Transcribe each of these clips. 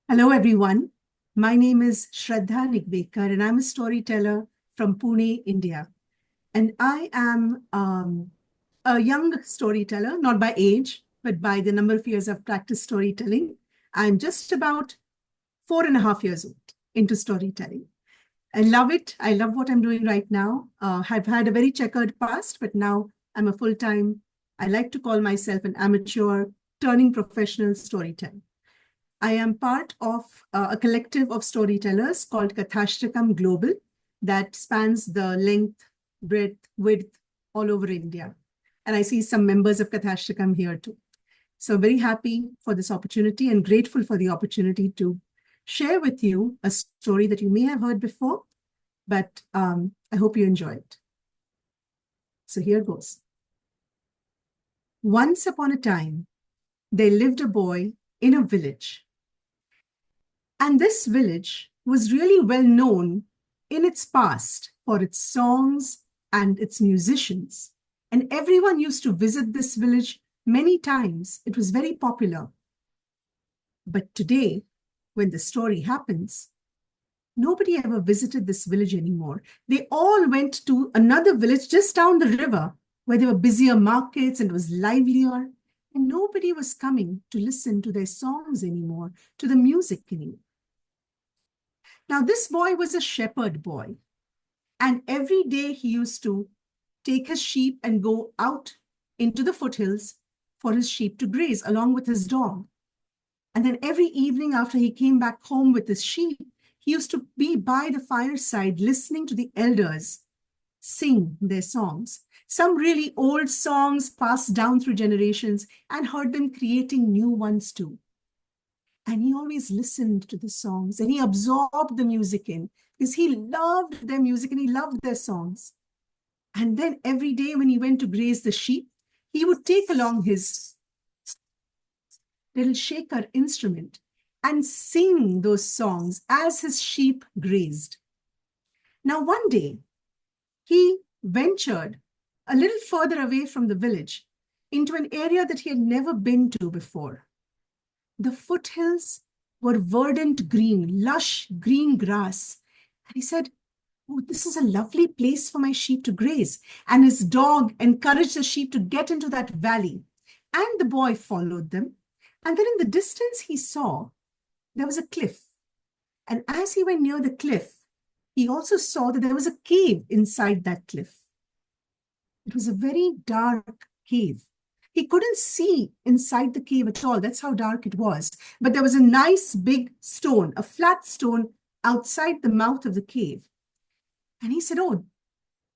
Hello, everyone. My name is Shraddha Nigavekar, and I'm a storyteller from Pune, India. And I am a young storyteller, not by age, but by the number of years I've practiced storytelling. I'm just about 4.5 years old into storytelling. I love it. I love what I'm doing right now. I've had a very checkered past, but now I'm a full-time, I like to call myself an amateur, turning professional storyteller. I am part of a collective of storytellers called Kathashtakam Global that spans the length, breadth, width all over India. And I see some members of Kathashtakam here too. So very happy for this opportunity and grateful for the opportunity to share with you a story that you may have heard before, but I hope you enjoy it. So here goes. Once upon a time, there lived a boy in a village. And this village was really well known in its past for its songs and its musicians. And everyone used to visit this village many times. It was very popular. But today, when the story happens, nobody ever visited this village anymore. They all went to another village just down the river where there were busier markets and it was livelier. And nobody was coming to listen to their songs anymore, to the music anymore. Now, this boy was a shepherd boy, and every day he used to take his sheep and go out into the foothills for his sheep to graze along with his dog. And then every evening after he came back home with his sheep, he used to be by the fireside listening to the elders sing their songs. Some really old songs passed down through generations, and heard them creating new ones too. And he always listened to the songs and he absorbed the music in because he loved their music and he loved their songs. And then every day when he went to graze the sheep, he would take along his little shaker instrument and sing those songs as his sheep grazed. Now, one day, he ventured a little further away from the village into an area that he had never been to before. The foothills were verdant green, lush green grass. And he said, "Oh, this is a lovely place for my sheep to graze." And his dog encouraged the sheep to get into that valley. And the boy followed them. And then in the distance, he saw there was a cliff. And as he went near the cliff, he also saw that there was a cave inside that cliff. It was a very dark cave. He couldn't see inside the cave at all. That's how dark it was. But there was a nice big stone, a flat stone outside the mouth of the cave. And he said, "Oh,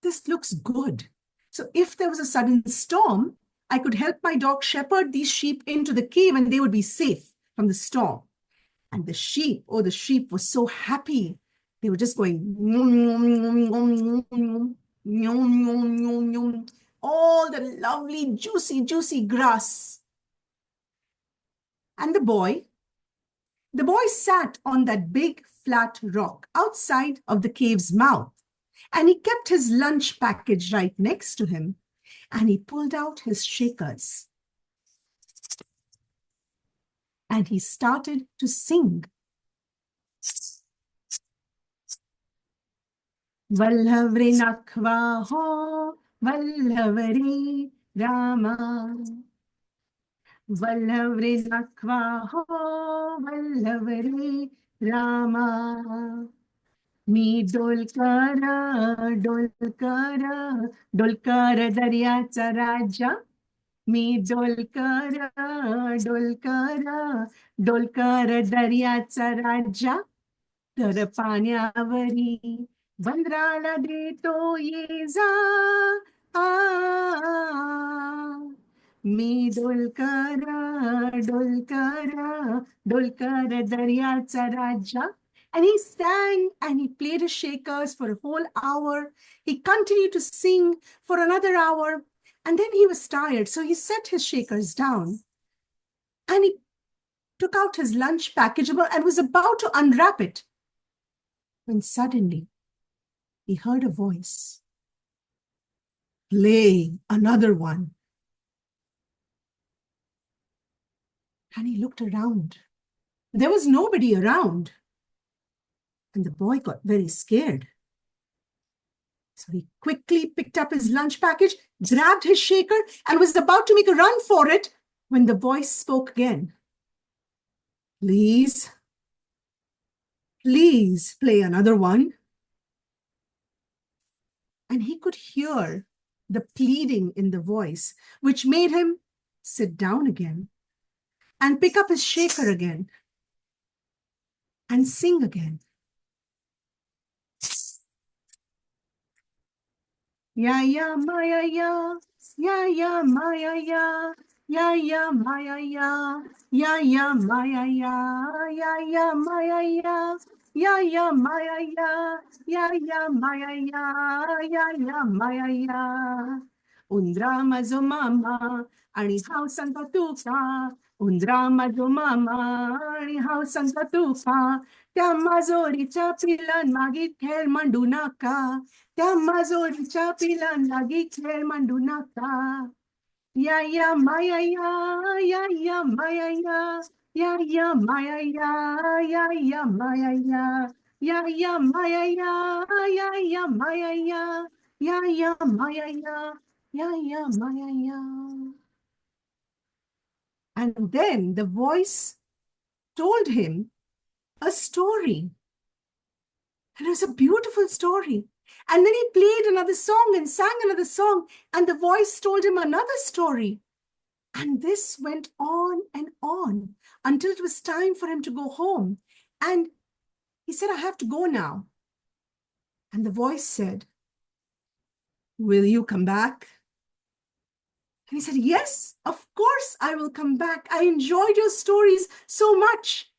this looks good. So if there was a sudden storm, I could help my dog shepherd these sheep into the cave and they would be safe from the storm." And the sheep were so happy. They were just going, all the lovely, juicy, juicy grass. And the boy sat on that big flat rock outside of the cave's mouth. And he kept his lunch package right next to him. And he pulled out his shakers. And he started to sing. Valhavri Nakva ho, Valhavri Rama. Valhavri Nakva ho, Valhavri Rama. मी डोलकरा डोलकरा डोलकरा दर्याचा राजा. मी डोलकरा डोलकरा डोलकरा दर्याचा राजा. तर पाण्यावरी बंदराला देतो ये जा. मी डोलकरा डोलकरा डोलकरा दर्याचा राजा. And he sang and he played his shakers for a whole hour. He continued to sing for another hour. And then he was tired. So he set his shakers down. And he took out his lunch package and was about to unwrap it. When suddenly he heard a voice. Play another one. And he looked around. There was nobody around, and the boy got very scared. So he quickly picked up his lunch package, grabbed his shaker, and was about to make a run for it when the voice spoke again. Please, please play another one. And he could hear the pleading in the voice, which made him sit down again and pick up his shaker again and sing again. Ya ya maya ya, ya ya maya ya, ya ya maya ya, ya ya maya ya, ya ya maya ya, ya ya maya ya, ya ya maya ya, ya ya maya ya. Undra माझो मामा आणि हाव सांगता तुका, उंदरा माझो मामा आणि हाव सांगता तुका, त्या माजोरीच्या पिलान मागीर खेळ मांडू नाका, त्या माजोरीच्या पिलान मागीर खेळ मांडू नाका. या या माया या, या या माया या, या या माया या, या या माया या, या या माया या, या या माया या, या या माया या, ya ya maya ya. And then the voice told him a story. And it was a beautiful story. And then he played another song and sang another song, and the voice told him another story. And this went on and on until it was time for him to go home. And he said, I have to go now. And the voice said, will you come back? And he said, yes, of course I will come back. I enjoyed your stories so much.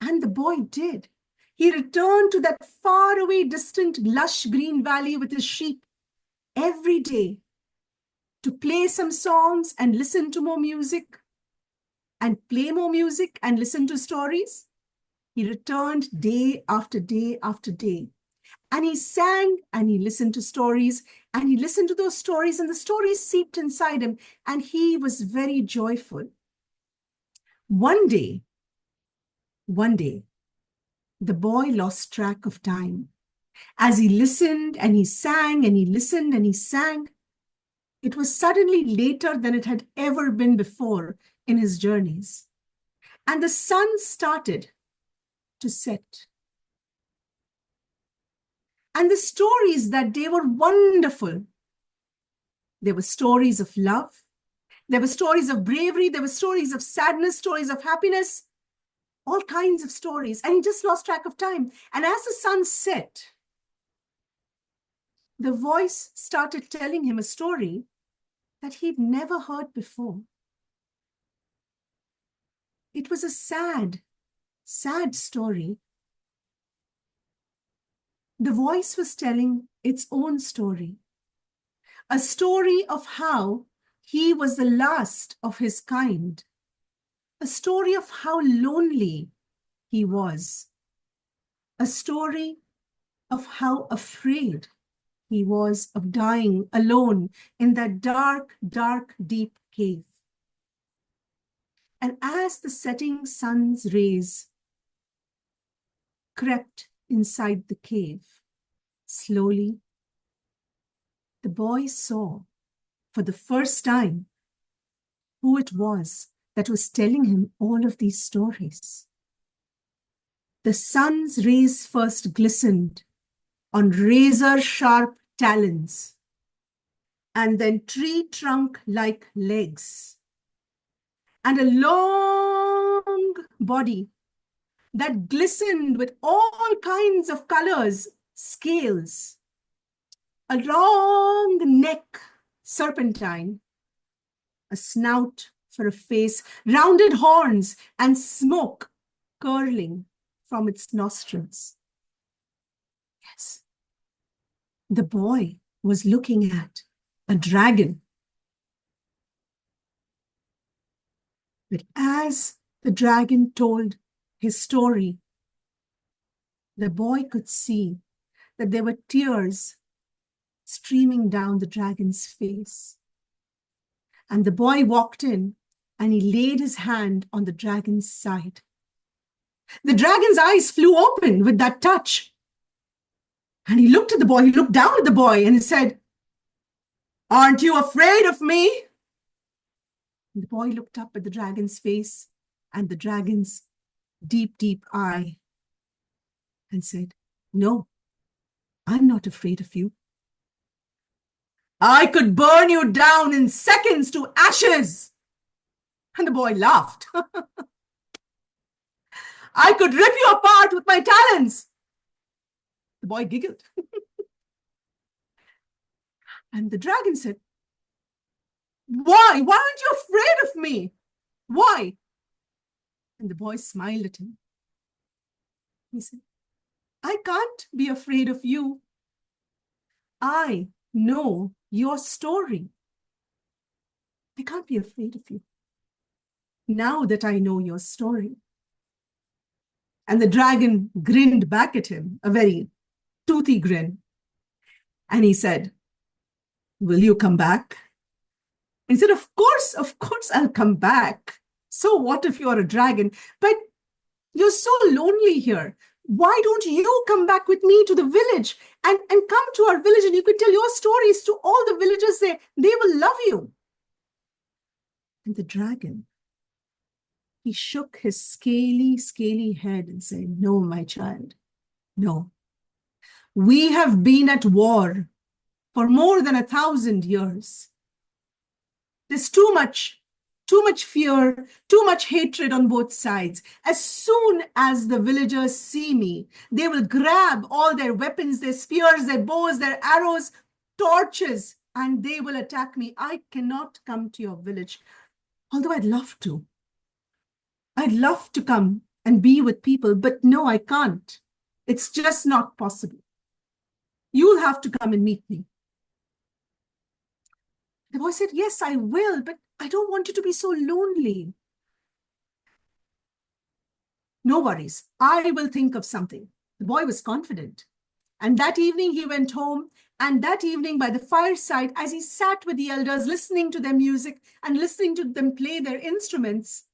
And the boy did. He returned to that faraway, distant, lush green valley with his sheep every day to play some songs and listen to more music and play more music and listen to stories. He returned day after day after day. And he sang and he listened to stories and he listened to those stories and the stories seeped inside him and he was very joyful. One day, the boy lost track of time. As he listened and he sang and he listened and he sang, it was suddenly later than it had ever been before in his journeys. And the sun started to set. And the stories that day were wonderful. There were stories of love. There were stories of bravery. There were stories of sadness, stories of happiness, all kinds of stories. And he just lost track of time. And as the sun set, the voice started telling him a story that he'd never heard before. It was a sad, sad story. The voice was telling its own story, a story of how he was the last of his kind, a story of how lonely he was, a story of how afraid he was of dying alone in that dark, dark, deep cave. And as the setting sun's rays crept inside the cave, slowly, the boy saw for the first time who it was that was telling him all of these stories. The sun's rays first glistened on razor-sharp talons, and then tree trunk-like legs, and a long body that glistened with all kinds of colors, scales, a long neck, serpentine, a snout for a face, rounded horns, and smoke curling from its nostrils. Yes, the boy was looking at a dragon. But as the dragon told his story, the boy could see that there were tears streaming down the dragon's face. And the boy walked in and he laid his hand on the dragon's side. The dragon's eyes flew open with that touch. And he looked at the boy, he looked down at the boy and he said, "Aren't you afraid of me?" And the boy looked up at the dragon's face and the dragon's deep, deep eye and said, "No, I'm not afraid of you. I could burn you down in seconds to ashes." And the boy laughed. "I could rip you apart with my talons." The boy giggled. And the dragon said, "Why? Why aren't you afraid of me? Why?" And the boy smiled at him. He said, "I can't be afraid of you. I know your story. I can't be afraid of you now that I know your story." And the dragon grinned back at him, a very toothy grin. And he said, "Will you come back?" He said, of course, I'll come back. So what if you're a dragon? But you're so lonely here. Why don't you come back with me to the village and come to our village and you could tell your stories to all the villagers there. They will love you." And the dragon, he shook his scaly, scaly head and said, "No, my child, no. We have been at war for more than 1,000 years. There's too much fear, too much hatred on both sides. As soon as the villagers see me, they will grab all their weapons, their spears, their bows, their arrows, torches, and they will attack me. I cannot come to your village, although I'd love to. I'd love to come and be with people, but no, I can't. It's just not possible. You'll have to come and meet me." The boy said, "Yes, I will, but I don't want you to be so lonely." "No worries. I will think of something." The boy was confident. And that evening he went home. And that evening by the fireside, as he sat with the elders, listening to their music and listening to them play their instruments,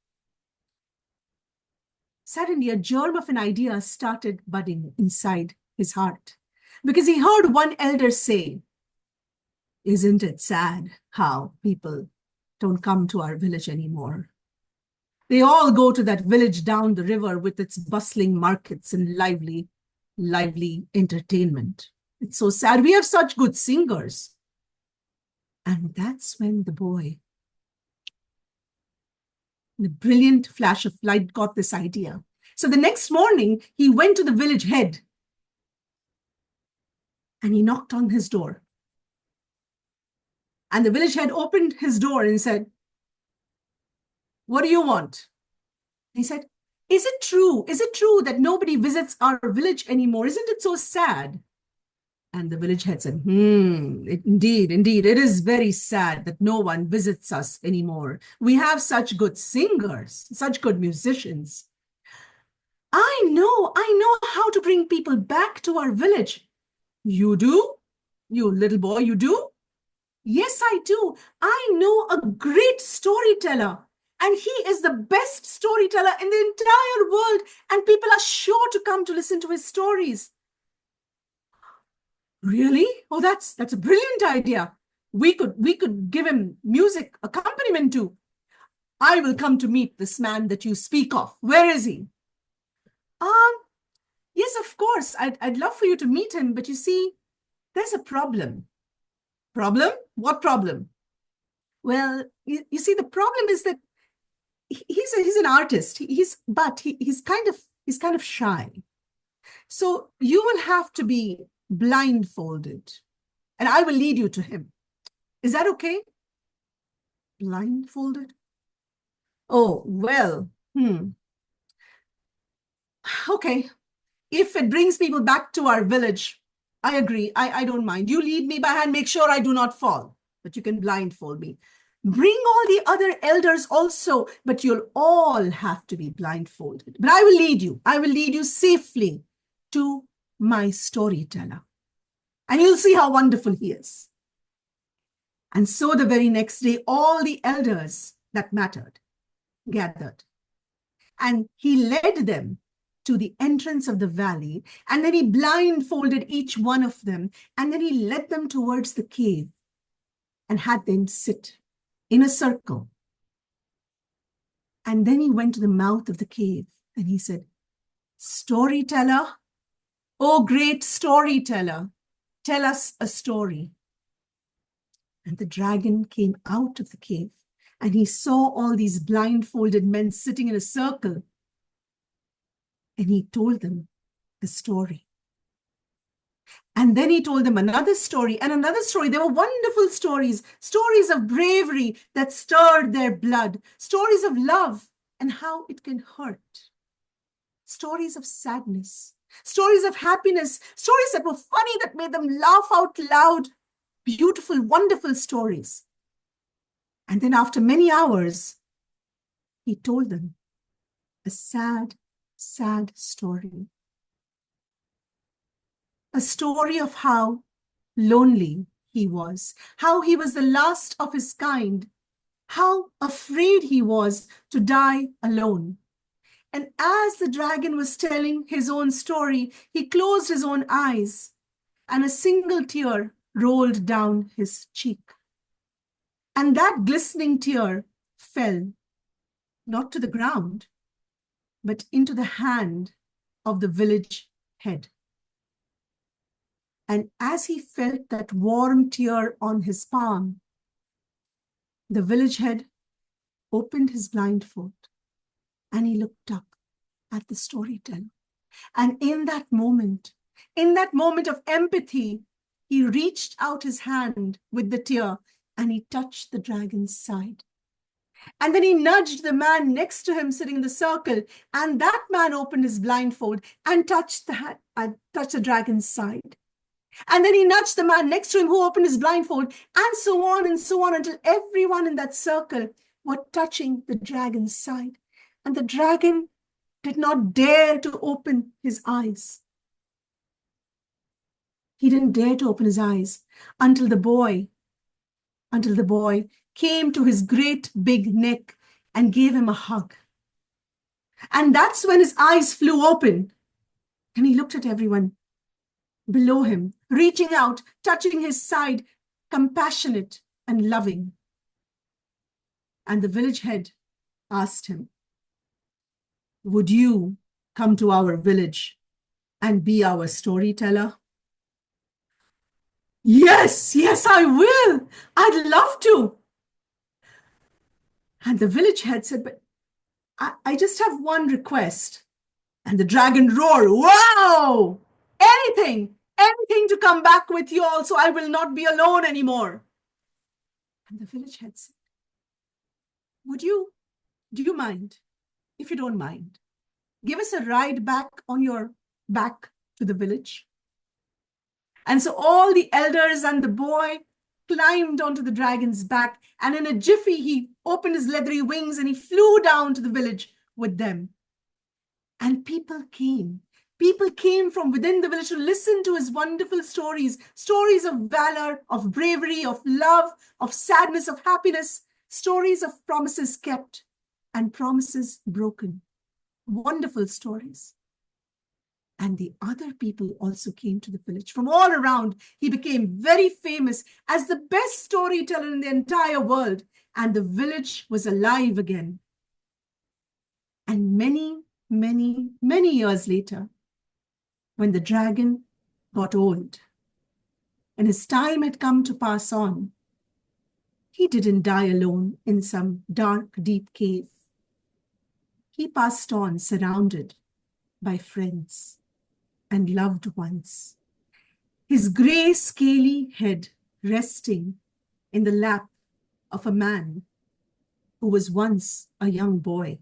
suddenly a germ of an idea started budding inside his heart. Because he heard one elder say, "Isn't it sad how people don't come to our village anymore? They all go to that village down the river with its bustling markets and lively entertainment. It's so sad. We have such good singers." And that's when the boy, in a brilliant flash of light, got this idea. So the next morning, he went to the village head and he knocked on his door. And the village head opened his door and said, "What do you want?" He said, "Is it true? Is it true that nobody visits our village anymore? Isn't it so sad?" And the village head said, Indeed, it is very sad that no one visits us anymore. We have such good singers, such good musicians. I know how to bring people back to our village." "You do? You little boy, you do?" "Yes, I do. I know a great storyteller, and he is the best storyteller in the entire world, and people are sure to come to listen to his stories." "Really? Oh, that's a brilliant idea. We could give him music accompaniment too. I will come to meet this man that you speak of. Where is he?" Yes, of course. I'd love for you to meet him, but you see, there's a problem." "Problem? What problem?" "Well, you see, the problem is that he's an artist. He's kind of shy. So you will have to be blindfolded, and I will lead you to him. Is that okay?" "Blindfolded? Oh, well, okay. If it brings people back to our village, I agree. I don't mind. You lead me by hand, make sure I do not fall, but you can blindfold me. Bring all the other elders also, but you'll all have to be blindfolded. But I will lead you. I will lead you safely to my storyteller. And you'll see how wonderful he is." And so the very next day, all the elders that mattered gathered. And he led them to the entrance of the valley, and then he blindfolded each one of them, and then he led them towards the cave and had them sit in a circle. And then he went to the mouth of the cave and he said, "Storyteller, oh great storyteller, tell us a story." And the dragon came out of the cave and he saw all these blindfolded men sitting in a circle. And he told them the story. And then he told them another story and another story. They were wonderful stories, stories of bravery that stirred their blood, stories of love and how it can hurt, stories of sadness, stories of happiness, stories that were funny, that made them laugh out loud, beautiful, wonderful stories. And then after many hours, he told them a sad, sad story. A story of how lonely he was, how he was the last of his kind, how afraid he was to die alone. And as the dragon was telling his own story, he closed his own eyes and a single tear rolled down his cheek. And that glistening tear fell not to the ground, but into the hand of the village head. And as he felt that warm tear on his palm, the village head opened his blindfold and he looked up at the storyteller. And in that moment of empathy, he reached out his hand with the tear and he touched the dragon's side. And then he nudged the man next to him sitting in the circle, and that man opened his blindfold and touched the dragon's side. And then he nudged the man next to him who opened his blindfold, and so on until everyone in that circle were touching the dragon's side. And the dragon did not dare to open his eyes. He didn't dare to open his eyes until the boy came to his great big neck and gave him a hug. And that's when his eyes flew open and he looked at everyone below him, reaching out, touching his side, compassionate and loving. And the village head asked him, "Would you come to our village and be our storyteller?" "Yes, yes, I will. I'd love to." And the village head said, "But I just have one request." And the dragon roared, "Wow! Anything to come back with you all so I will not be alone anymore." And the village head said, do you mind, if you don't mind, give us a ride back on your back to the village? And so all the elders and the boy climbed onto the dragon's back, and in a jiffy, he opened his leathery wings and he flew down to the village with them. And people came from within the village to listen to his wonderful stories of valor, of bravery, of love, of sadness, of happiness, stories of promises kept and promises broken. Wonderful stories. And the other people also came to the village from all around. He became very famous as the best storyteller in the entire world. And the village was alive again. And many, many, many years later, when the dragon got old and his time had come to pass on, he didn't die alone in some dark, deep cave. He passed on surrounded by friends and loved ones, his gray, scaly head resting in the lap of a man who was once a young boy,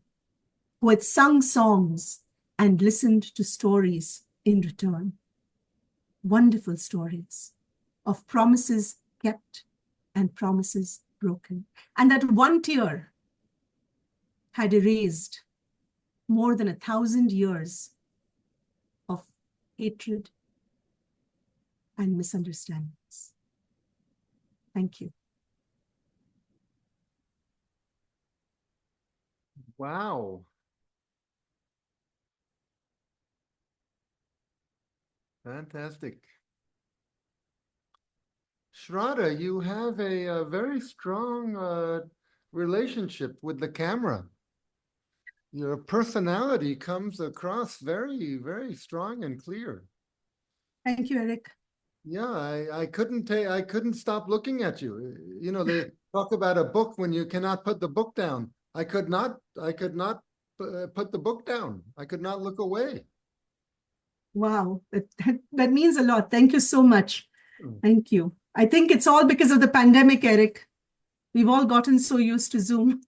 who had sung songs and listened to stories in return. Wonderful stories of promises kept and promises broken. And that one tear had erased more than 1,000 years of hatred and misunderstandings. Thank you. Wow. Fantastic. Shraddha, you have a very strong relationship with the camera. Your personality comes across very, very strong and clear. Thank you, Eric. Yeah, I couldn't stop looking at you. You know, they talk about a book when you cannot put the book down. I could not put the book down. I could not look away. Wow, that means a lot. Thank you so much. Mm. Thank you. I think it's all because of the pandemic, Eric. We've all gotten so used to Zoom.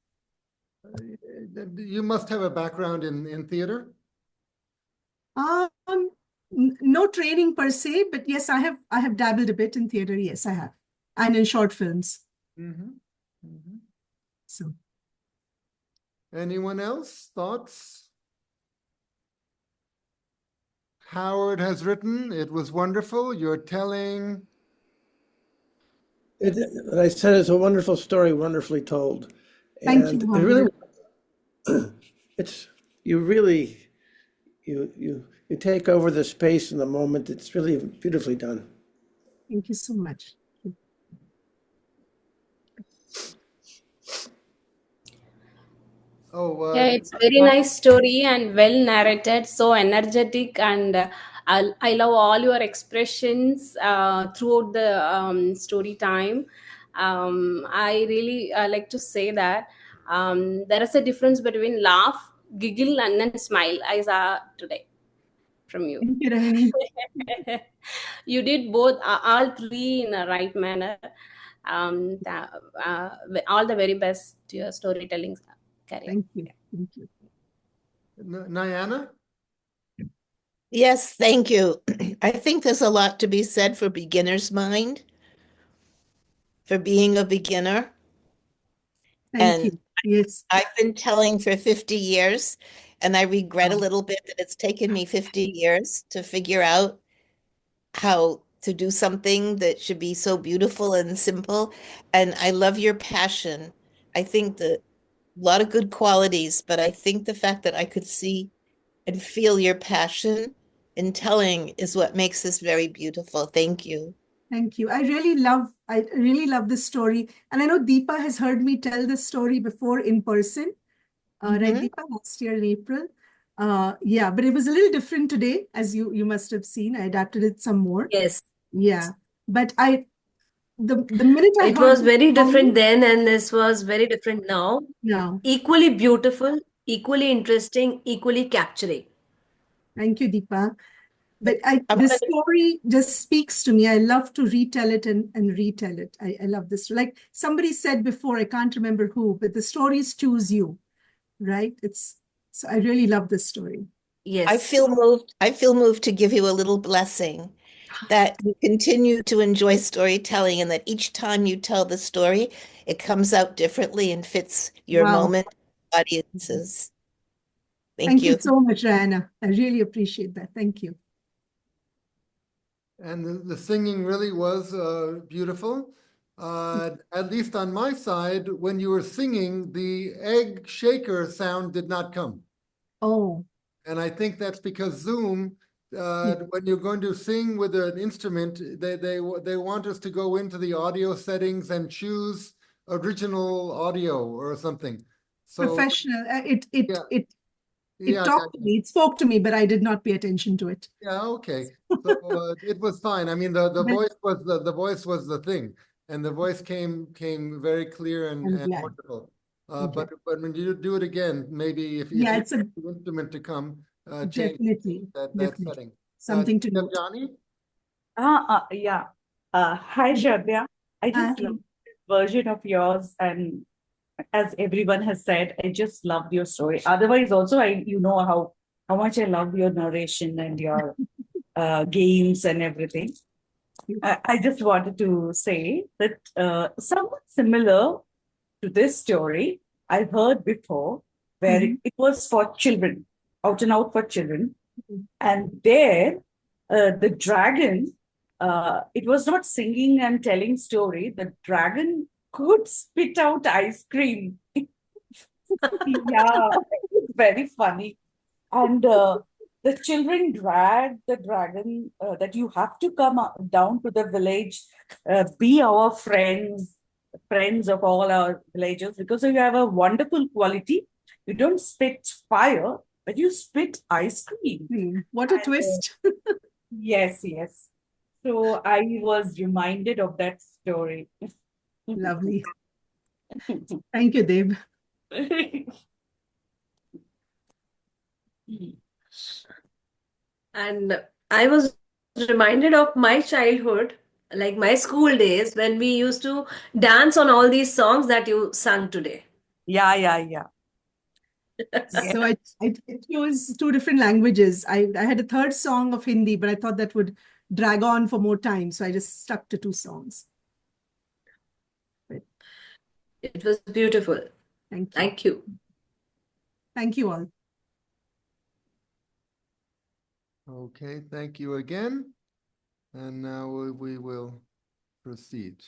You must have a background in theater. Um, no training per se, but yes, I have dabbled a bit in theater. Yes, I have, and in short films. Mm-hmm. Mm-hmm. So Anyone else? Thoughts? Howard has written, it was wonderful. You're telling. I said it's a wonderful story, wonderfully told, thank and you, it really, Howard. it's you really you take over the space and the moment. It's really beautifully done. Thank you so much. Oh, Yeah, it's very nice story and well narrated, so energetic, and I love all your expressions throughout the story time. I really like to say that there is a difference between laugh, giggle, and then smile. I saw today from you. Thank you, Rahini. You did both, all three in a right manner. All the very best to your storytelling career. Thank you. Thank you. Nayana? Yes, thank you. I think there's a lot to be said for beginner's mind, for being a beginner. Thank And you. Yes. I've been telling for 50 years, and I regret a Wow. little bit that it's taken me 50 years to figure out how to do something that should be so beautiful and simple. And I love your passion. I think that a lot of good qualities, but I think the fact that I could see and feel your passion in telling is what makes this very beautiful. Thank you. Thank you. I really love this story. And I know Deepa has heard me tell this story before in person. Right, Mhm. Deepa, last year in April. Yeah, but it was a little different today, as you must have seen. I adapted it some more. Yes, Yeah. But the minute I it heard was the very different song, then, and this was very different now. now, Equally beautiful, equally interesting, equally capturing. thank you, Deepa. But I'm this gonna story just speaks to me. I love to retell it and retell it. I love this. Like somebody said before, I can't remember who, but the stories choose you, right? So I really love this story. Yes. I feel moved to give you a little blessing that you continue to enjoy storytelling and that each time you tell the story, it comes out differently and fits your Wow. moment, audiences. Thank Thank you you. so much, Diana. I really appreciate that. Thank you. And the singing really was beautiful. At least on my side, when you were singing, the egg shaker sound did not come. Oh, And I think that's because Zoom, yeah. when you're going to sing with an instrument, they want us to go into the audio settings and choose original audio or something. So Professional. It it yeah, it it yeah, yeah, talked to me. It spoke to me, but I did not pay attention to it. yeah. Okay, so it was fine. I mean, the But voice was the voice was the thing, and the voice came very clear I'm and glad. wonderful. I'm glad. But when you do it again, maybe if Yeah, you it's a want the instrument to come, change definitely, that definitely setting. something to note. Johnny? Yeah. Hi, Shraddha. I Uh, just love this version of yours, and as everyone has said, I just love your story. Otherwise, also, you know how much I love your narration and your games and everything. I just wanted to say that somewhat similar to this story I've heard before, where mhm. it was for children, out and out for children. And there, the dragon, it was not singing and telling story. The dragon could spit out ice cream. Yeah, it's very funny. And the children drag the dragon that you have to come down to the village, be our friends, friends of all our villagers, because you have a wonderful quality. You don't spit fire, but you spit ice cream. What a And, twist. yes, yes. So I was reminded of that story. Lovely. Thank you, Deb. And I was reminded of my childhood, like my school days, when we used to dance on all these songs that you sung today. Yeah, yeah, yeah. Yes. So I chose two different languages. I had a third song of Hindi, but I thought that would drag on for more time. So I just stuck to two songs. But It was beautiful. thank you. Thank you. Thank you all. Okay, thank you again. And now we will proceed.